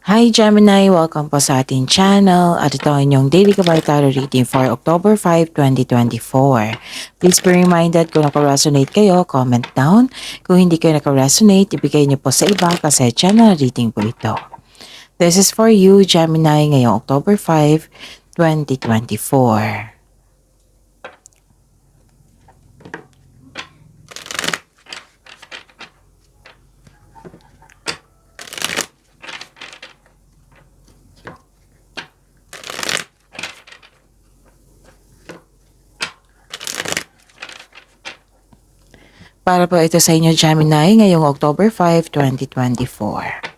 Hi Gemini! Welcome po sa ating channel at ito ang inyong daily kabalitaro reading for October 5, 2024. Please be reminded kung naka-resonate kayo, comment down. Kung hindi kayo naka-resonate, ibigay niyo po sa iba kasi channel reading po ito. This is for you Gemini ngayong October 5, 2024. Para po ito sa inyo Gemini ngayong October 5, 2024.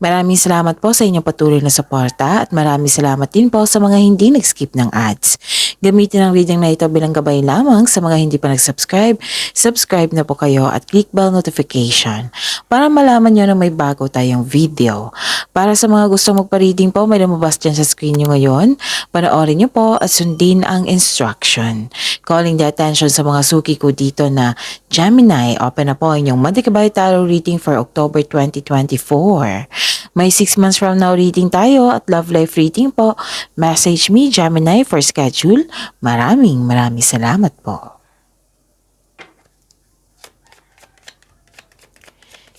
Maraming salamat po sa inyong patuloy na suporta at maraming salamat din po sa mga hindi nag-skip ng ads. Gamitin ang reading na ito bilang gabay lamang sa mga hindi pa nag-subscribe. Subscribe na po kayo at click bell notification para malaman nyo na may bago tayong video. Para sa mga gustong magpa-reading po, may lumabas dyan sa screen nyo ngayon. Panoorin nyo po at sundin ang instruction. Calling the attention sa mga suki ko dito na Gemini, open na po inyong Monday Kabay Tarot reading for October 2024. May 6 months from now reading tayo at love life reading po. Message me Gemini for schedule. Maraming salamat po.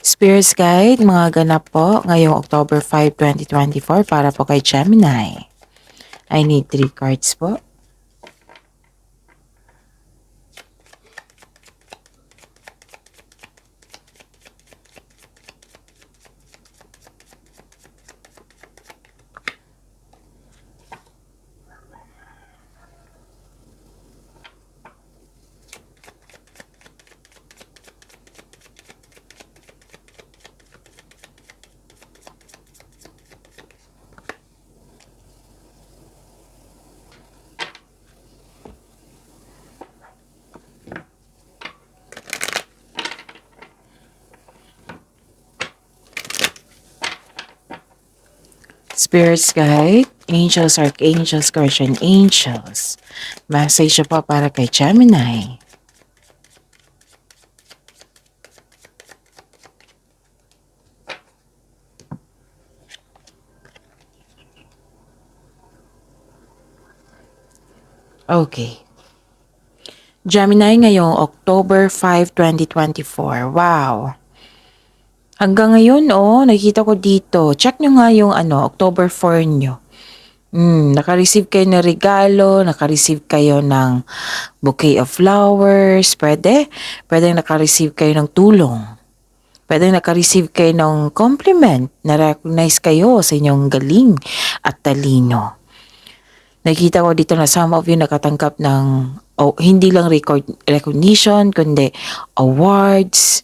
Spirits Guide, mga ganap po ngayong October 5, 2024 para po kay Gemini. I need 3 cards po. Spirits Guide, Angels, Archangels, Guardian Angels. Message po para kay Gemini. Okay. Gemini ngayong October 5, 2024. Wow. Hanggang ngayon, nakikita ko dito. Check nyo nga yung October 4 nyo. Naka-receive kayo ng regalo, naka-receive kayo ng bouquet of flowers, pwede naka-receive kayo ng tulong. Pwede naka-receive kayo ng compliment, na-recognize kayo sa inyong galing at talino. Nakikita ko dito na some of you nakatanggap ng hindi lang recognition, kundi awards,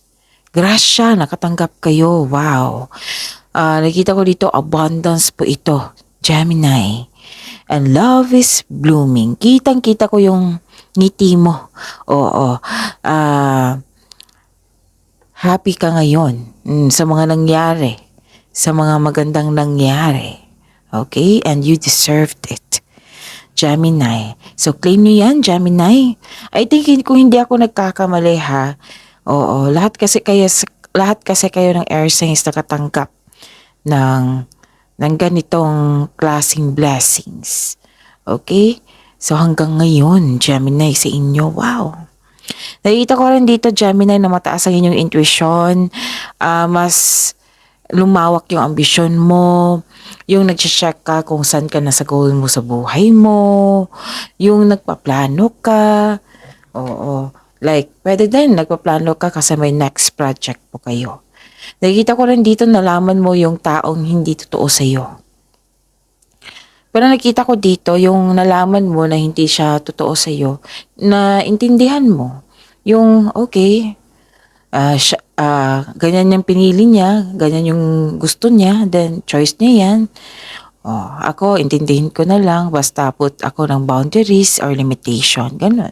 grasya, nakatanggap kayo. Wow. Nakita ko dito, abundance po ito. Gemini. And love is blooming. Kitang-kita ko yung ngiti mo. Oo. Happy ka ngayon sa mga nangyari. Sa mga magandang nangyari. Okay? And you deserved it. Gemini. So, claim nyo yan, Gemini. I think kung hindi ako nagkakamali ha, oo, lahat kasi kayo ng air signs nakatanggap ng ganitong klaseng blessings. Okay? So hanggang ngayon, Gemini sa inyo, wow. Nakikita ko rin dito, Gemini, na mataas ang inyong intuition, mas lumawak yung ambisyon mo, yung nag-check ka kung saan ka na sa goal mo sa buhay mo, yung nagpaplano ka, oo. Like, pwede din, nagpaplano ka kasi may next project po kayo. Nakikita ko rin dito, nalaman mo yung taong hindi totoo sa'yo. Pero nakita ko dito, yung nalaman mo na hindi siya totoo sa'yo, na intindihan mo. Yung, okay, ganyan yung pinili niya, ganyan yung gusto niya, then choice niya yan. Ako, intindihin ko na lang, basta put ako ng boundaries or limitation, ganun.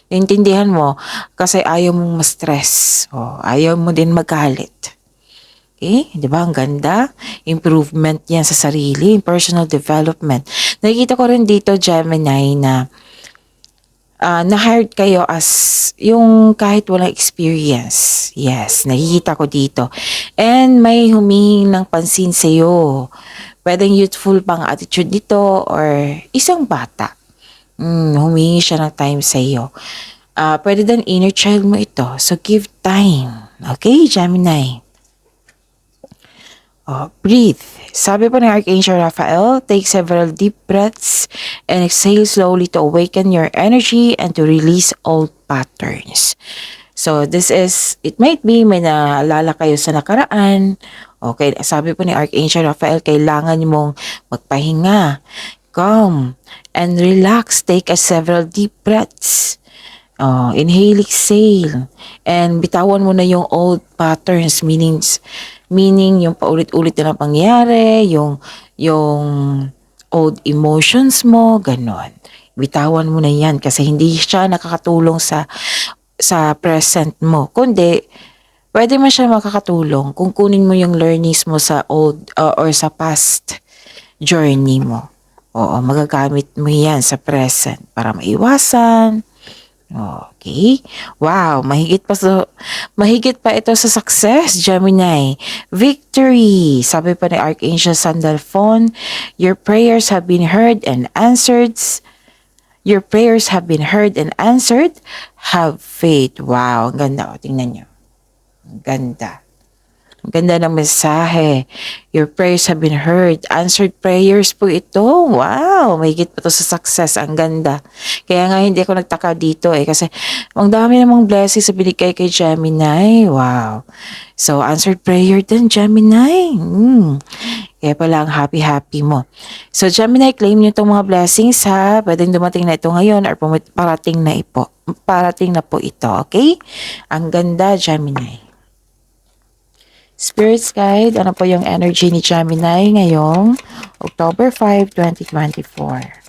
Intindihan mo kasi ayaw mong ma-stress. Ayaw mo din magalit. Okay? Di ba? Ang ganda. Improvement yan sa sarili. Personal development. Nakikita ko rin dito, Gemini, na na-hired kayo as yung kahit walang experience. Yes, nakikita ko dito. And may humingin ng pansin sa'yo. Pwedeng youthful pang attitude dito or isang bata. Humingi siya ng time sa'yo. Pwede din inner child mo ito. So, give time. Okay, Gemini? Breathe. Sabi po ni Archangel Raphael, take several deep breaths and exhale slowly to awaken your energy and to release old patterns. So, this is, it might be may naalala kayo sa nakaraan. Okay, sabi po ni Archangel Raphael, kailangan mong magpahinga, calm, and relax. Take a several deep breaths. Inhale, exhale. And bitawan mo na yung old patterns, meaning yung paulit-ulit na pangyayari, yung old emotions mo, ganon. Bitawan mo na yan kasi hindi siya nakakatulong sa present mo. Kundi, pwede man siya makakatulong kung kunin mo yung learnings mo sa old or sa past journey mo. Oo, magagamit mo yan sa present para maiwasan. Okay. Wow, mahigit pa ito sa success, Gemini. Victory. Sabi pa ni Archangel Sandalphon, your prayers have been heard and answered. Your prayers have been heard and answered. Have faith. Wow, ang ganda. O, tingnan nyo. Ang ganda. Ang ganda ng mensahe. Your prayers have been heard. Answered prayers po ito. Wow! Mahigit pa to sa success. Ang ganda. Kaya nga hindi ako nagtaka dito kasi ang dami namang blessings sa binigay kay Gemini. Wow! So, answered prayer din, Gemini. Kaya pala ang happy-happy mo. So, Gemini, claim nyo itong mga blessings ha. Pwedeng dumating na ito ngayon or parating na po ito. Okay? Ang ganda, Gemini. Spirits Guide, ano po yung energy ni Gemini ngayong October 5, 2024?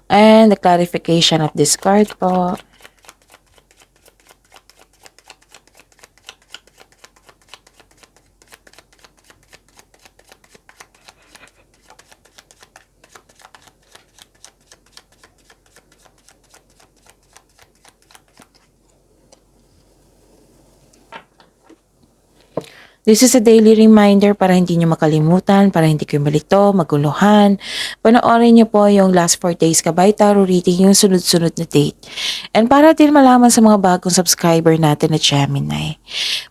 And the clarification of this card po. This is a daily reminder para hindi nyo makalimutan, para hindi kayo malito, maguluhan. Panoorin nyo po yung last 4 days Kabay Tarot reading, yung sunod-sunod na date. And para din malaman sa mga bagong subscriber natin na Gemini,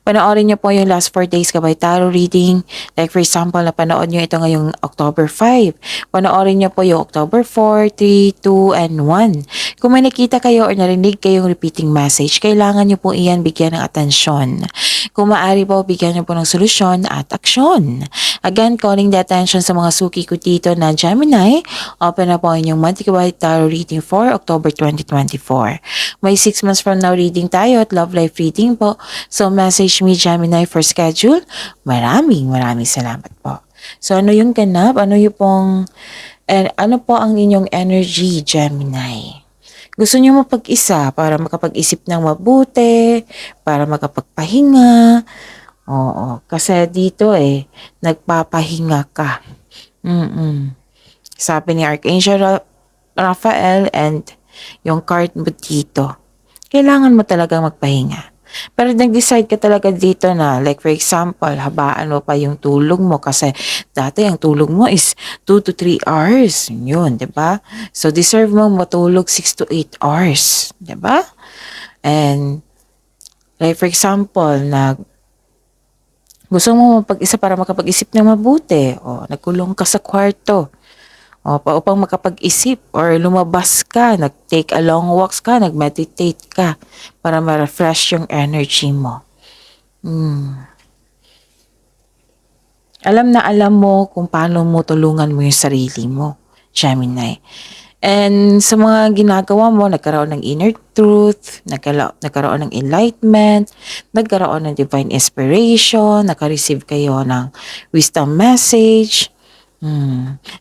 panoorin nyo po yung last 4 days Kabay Tarot reading. Like for example, napanood nyo ito ngayong October 5. Panoorin nyo po yung October 4, 3, 2, and 1. Kung may nakita kayo or narinig kayong repeating message, kailangan nyo po iyan bigyan ng atensyon. Kung maaari po, bigyan nyo po ng solusyon at aksyon. Again, calling the attention sa mga suki ko dito na Gemini, open na po inyong monthly Kabay Tarot reading for October 2024. May 6 months from now reading tayo at love life reading po. So message me Gemini for schedule. Maraming salamat po. So ano yung ganap? Ano po ang inyong energy, Gemini? Gusto niyo mapag-isa para makapag-isip ng mabuti, para makapagpahinga. Oo, kasi dito nagpapahinga ka. Sabi ni Archangel Raphael and yung card mo dito, kailangan mo talagang magpahinga. Pero nag-decide ka talaga dito na, like for example, habaan mo pa yung tulog mo kasi dati ang tulog mo is 2 to 3 hours. Yun, di ba? So, deserve mo matulog 6 to 8 hours. Di ba? And, like for example, gusto mo mapag-isa para makapag-isip ng mabuti. O, nagkulong ka sa kwarto. O, upang makapag-isip or lumabas ka, nag-take a long walks ka, nag-meditate ka para ma-refresh yung energy mo. Alam na alam mo kung paano mo tulungan mo yung sarili mo, Gemini. And sa mga ginagawa mo, nagkaroon ng inner truth, nagkaroon ng enlightenment, nagkaroon ng divine inspiration, nakareceive kayo ng wisdom message.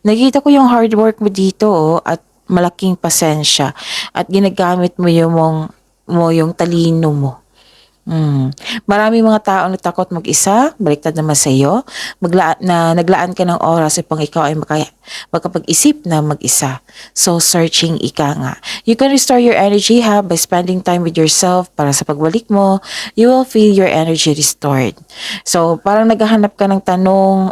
Nakita ko yung hard work mo dito at malaking pasensya at ginagamit mo yung talino mo. Marami mga tao na takot mag-isa, baliktad naman sa iyo, naglaan ka ng oras upang ikaw ay makapag-isip na mag-isa. So searching ika nga. You can restore your energy by spending time with yourself para sa pagbalik mo, you will feel your energy restored. So parang naghahanap ka ng tanong,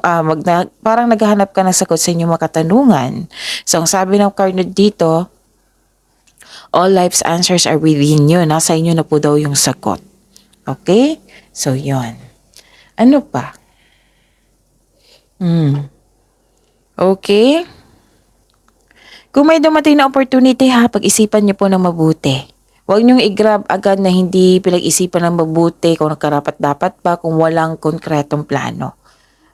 parang naghahanap ka ng sagot sa inyong mga katanungan. So ang sabi ng card dito, all life's answers are within you. Nasa inyo na po daw yung sagot. Okay? So, yon. Ano pa? Okay? Kung may dumating na opportunity pag-isipan niyo po ng mabuti. Huwag niyong i-grab agad na hindi pinag-isipan ng mabuti kung nakarapat-dapat pa kung walang konkretong plano.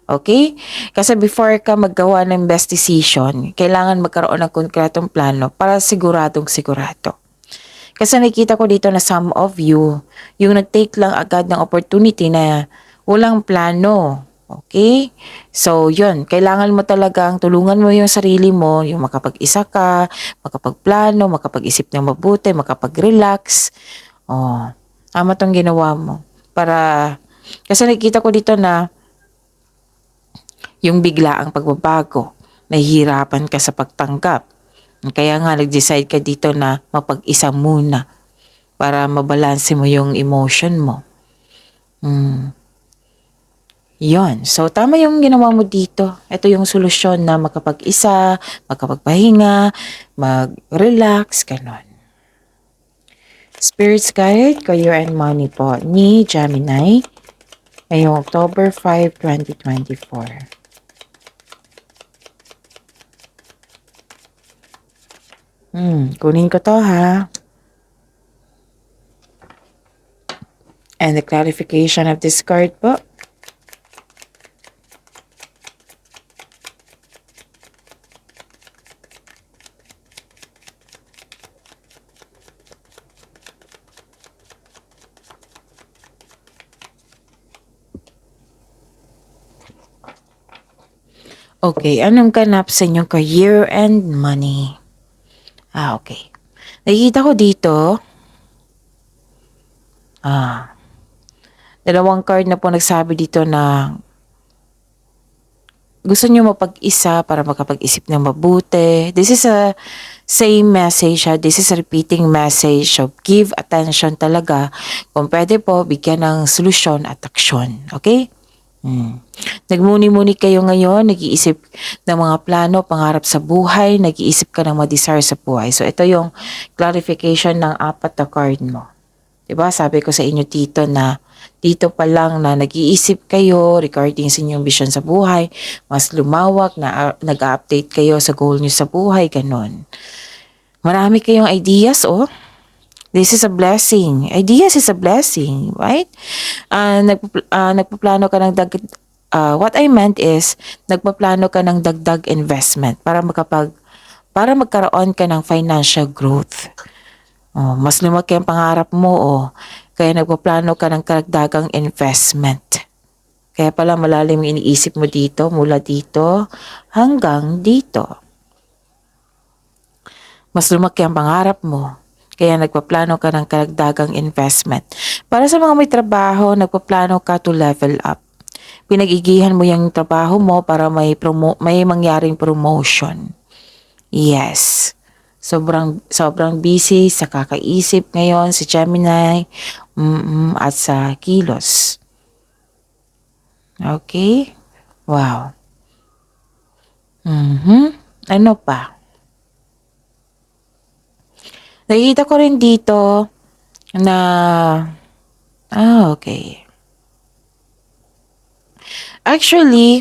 Okay? Kasi before ka maggawa ng best decision, kailangan magkaroon ng konkretong plano para siguradong sigurado. Kasi nakikita ko dito na some of you, yung nag-take lang agad ng opportunity na walang plano. Okay? So, yun. Kailangan mo talagang tulungan mo yung sarili mo, yung makapag-isa ka, makapagplano, makapag-isip ng mabuti, makapag-relax. Tama tong ginawa mo. Kasi nakikita ko dito na yung biglaang pagbabago, nahihirapan ka sa pagtanggap. Kaya nga nag-decide ka dito na mapag-isa muna para mabalanse mo yung emotion mo. Yon. So, tama yung ginawa mo dito. Ito yung solusyon na makapag-isa, makapagpahinga, mag-relax, ganon. Spirit's Guide, Career and Money po ni Gemini ngayong October 5, 2024. Kunin ko to And the clarification of this card po. Okay, anong ganap sa inyong career and money? Okay. Nakikita ko dito, dalawang card na po nagsabi dito na gusto nyo mapag-isa para makapag-isip ng mabuti. This is a same message. This is a repeating message. So, give attention talaga. Kung pwede po, bigyan ng solusyon at aksyon. Okay? Nagmuni-muni kayo ngayon, nag-iisip ng mga plano, pangarap sa buhay, nag-iisip ka ng ma-desire sa buhay. So, ito yung clarification ng 4 na card mo. Diba? Sabi ko sa inyo dito na dito pa lang na nag-iisip kayo regarding sa inyong vision sa buhay, mas lumawak na nag-update kayo sa goal nyo sa buhay, ganun. Marami kayong ideas, This is a blessing. Ideas is a blessing, right? Nagpaplano ka ng what I meant is, nagpaplano ka ng dagdag investment para magkaroon ka ng financial growth. Mas lumaki ang pangarap mo, kaya nagpaplano ka ng karagdagang investment. Kaya pala malalim yung iniisip mo dito, mula dito hanggang dito. Mas lumaki ang pangarap mo. Kaya nagpaplano ka ng karagdagang investment. Para sa mga may trabaho, nagpaplano ka to level up. Pinag-igihan mo yung trabaho mo para may mangyaring promotion. Yes. Sobrang busy sa kakaisip ngayon si Gemini at sa kilos. Okay? Wow. Ano pa? Nakikita ko rin dito na, okay. Actually,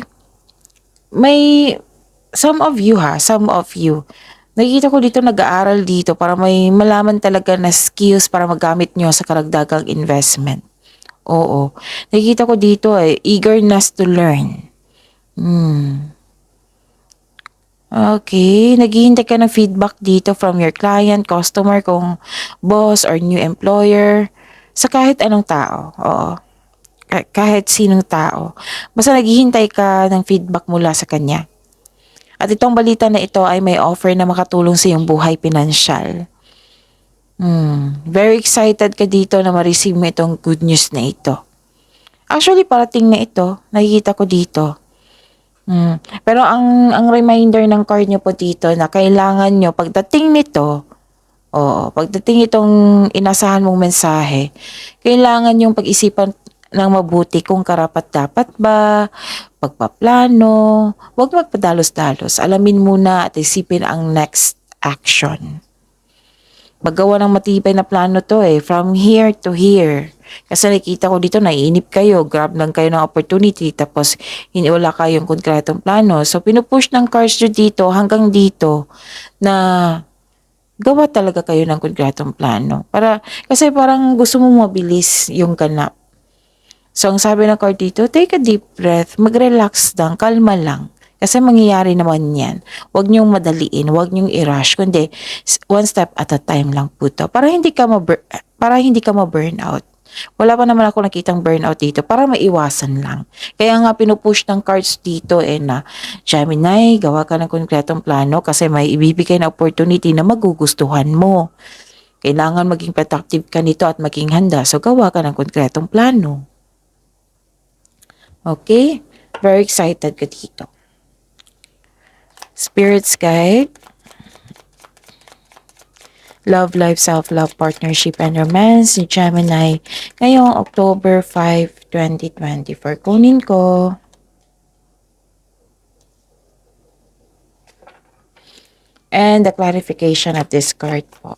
may, some of you, nakikita ko dito nag-aaral dito para may malaman talaga na skills para magamit nyo sa karagdagang investment. Oo. Nakikita ko dito eagerness to learn. Okay, naghihintay ka ng feedback dito from your client, customer, kung boss or new employer, sa kahit anong tao. Oo. Kahit sinong tao. Basta naghihintay ka ng feedback mula sa kanya. At itong balita na ito ay may offer na makatulong sa iyong buhay pinansyal. Very excited ka dito na ma-receive mo itong good news na ito. Actually, parating na ito. Nakikita ko dito. Pero ang reminder ng card nyo po dito na kailangan nyo, pagdating nito, pagdating itong inasahan mong mensahe, kailangan yung pag-isipan ng mabuti kung karapat-dapat ba, pagpaplano, huwag magpadalos-dalos. Alamin muna at isipin ang next action. Magawa ng matibay na plano to from here to here. Kasi nakikita ko dito, naiinip kayo, grab lang kayo ng opportunity, tapos wala kayong konkretong plano. So, pinupush ng cards nyo dito hanggang dito na gawa talaga kayo ng konkretong plano. Kasi parang gusto mo mabilis yung ganap. So, ang sabi ng card dito, take a deep breath, mag-relax lang, kalma lang. Kasi mangyayari naman yan. Huwag niyong madaliin, huwag niyong i-rush, kundi one step at a time lang po to. Para hindi ka ma-burnout. Wala pa naman ako nakitang burnout dito, para maiwasan lang. Kaya nga pinupush ng cards dito na Gemini, gawa ka ng konkretong plano kasi may ibibigay na opportunity na magugustuhan mo. Kailangan maging productive ka nito at maging handa. So gawa ka ng konkretong plano. Okay? Very excited ka dito. Spirit's Guide, Love, Life, Self-Love, Partnership, and Romance ni Gemini ngayong October 5, 2024. Kunin ko. And the clarification of this card po.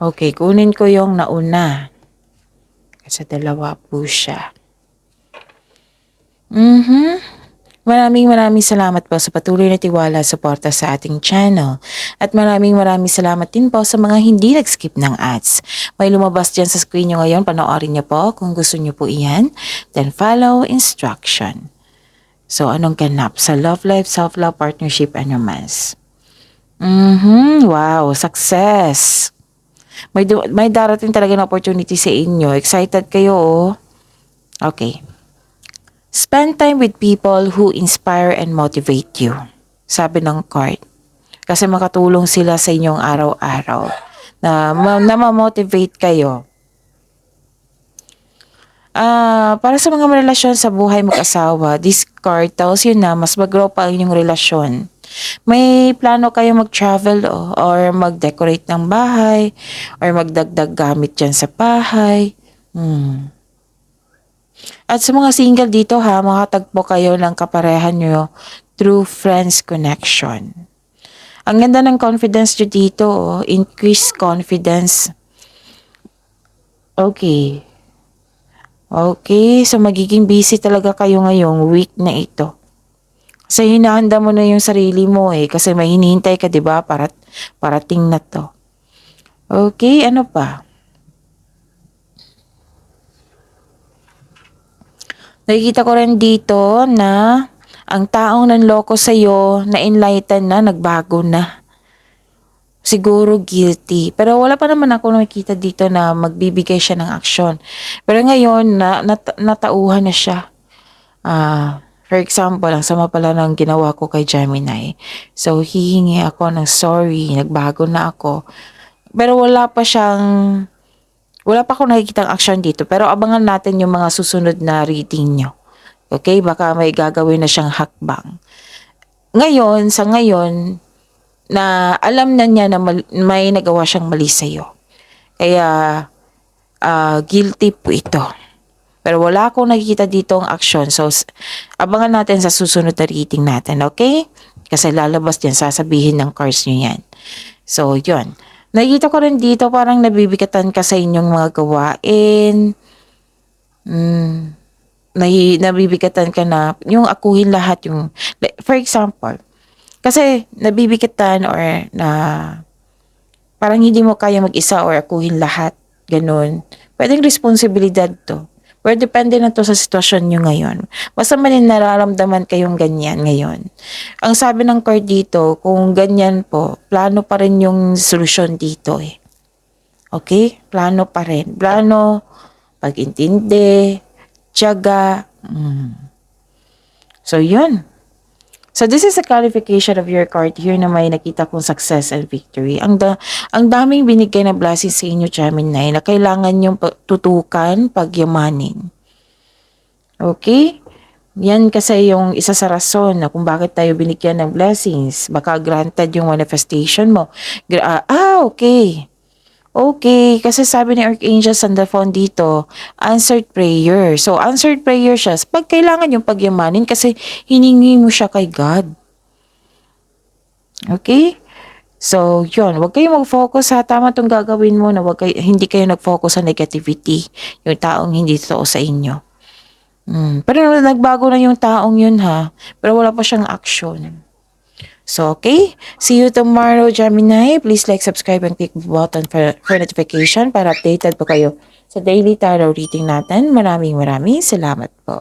Okay, kunin ko yung nauna. Kasi dalawa po siya. Maraming salamat po sa patuloy na tiwala, suporta sa ating channel. At maraming salamat din po sa mga hindi nag-skip ng ads. May lumabas dyan sa screen nyo ngayon, panoorin nyo po kung gusto nyo po iyan. Then follow instruction. So, anong ganap sa Love, Life, Self-Love, Partnership, and Romance? Wow, success! May darating talaga na opportunity sa inyo. Excited kayo, Okay. Spend time with people who inspire and motivate you. Sabi ng card. Kasi makatulong sila sa inyong araw-araw. Na ma-motivate kayo. Para sa mga relasyon sa buhay mag-asawa, this card tells you na mas mag-grow pa ang inyong relasyon. May plano kayo mag-travel or mag-decorate ng bahay or magdagdag gamit dyan sa bahay. At sa mga single dito makatagpo kayo ng kaparehan nyo through friends connection. Ang ganda ng confidence nyo dito, increase confidence. Okay, so magiging busy talaga kayo ngayong week na ito. Kasi hinahanda mo na yung sarili mo kasi may hinihintay ka, 'di ba? Parating na 'to. Okay, ano pa? Nakikita ko rin dito na ang taong nanloko sa'yo, na-enlighten na, nagbago na. Siguro guilty. Pero wala pa naman ako nakikita dito na magbibigay siya ng aksyon. Pero ngayon, natauhan na siya. For example, ang sama pala ng ginawa ko kay Gemini. So, hihingi ako ng sorry, nagbago na ako. Pero wala pa akong nakikitang action dito. Pero abangan natin yung mga susunod na reading nyo. Okay? Baka may gagawin na siyang hakbang. Sa ngayon, na alam na niya na may nagawa siyang mali sa'yo. Kaya, guilty po ito. Pero wala akong nakikita dito ang action. So, abangan natin sa susunod na reading natin, okay? Kasi lalabas yan, sasabihin ng cards nyo yan. So, yun. Nakikita ko rin dito, parang nabibigatan ka sa inyong mga gawain. Nabibigatan ka na, yung akuhin lahat yung, for example, kasi nabibigatan or na parang hindi mo kaya mag-isa or akuhin lahat, ganun. Pwedeng responsibilidad to. Pero depende na to sa sitwasyon nyo ngayon. Basta man nararamdaman kayong ganyan ngayon. Ang sabi ng card dito, kung ganyan po, plano pa rin yung solusyon dito Okay? Plano pa rin. Plano, pag-intindi, tiyaga. So, yun. So, this is a qualification of your card here na may nakita kong success and victory. Ang daming binigay na blessing sa inyo, Gemini, na kailangan yung tutukan, pagyamanin. Okay? Yan kasi yung isa sa rason na kung bakit tayo binigyan ng blessings. Baka granted yung manifestation mo. Okay. Okay, kasi sabi ni Archangel Sandalphon dito, answered prayer. So, answered prayer siya. Pag kailangan yung pagyamanin kasi hiningi mo siya kay God. Okay? So, yun. Huwag kayong mag-focus ha. Tama itong gagawin mo na hindi kayo nag-focus sa negativity. Yung taong hindi totoo sa inyo. Pero nagbago na yung taong yun ha. Pero wala pa siyang action. So, okay. See you tomorrow, Gemini. Please like, subscribe, and click the button for notification para updated po kayo sa daily tarot reading natin. Maraming salamat po.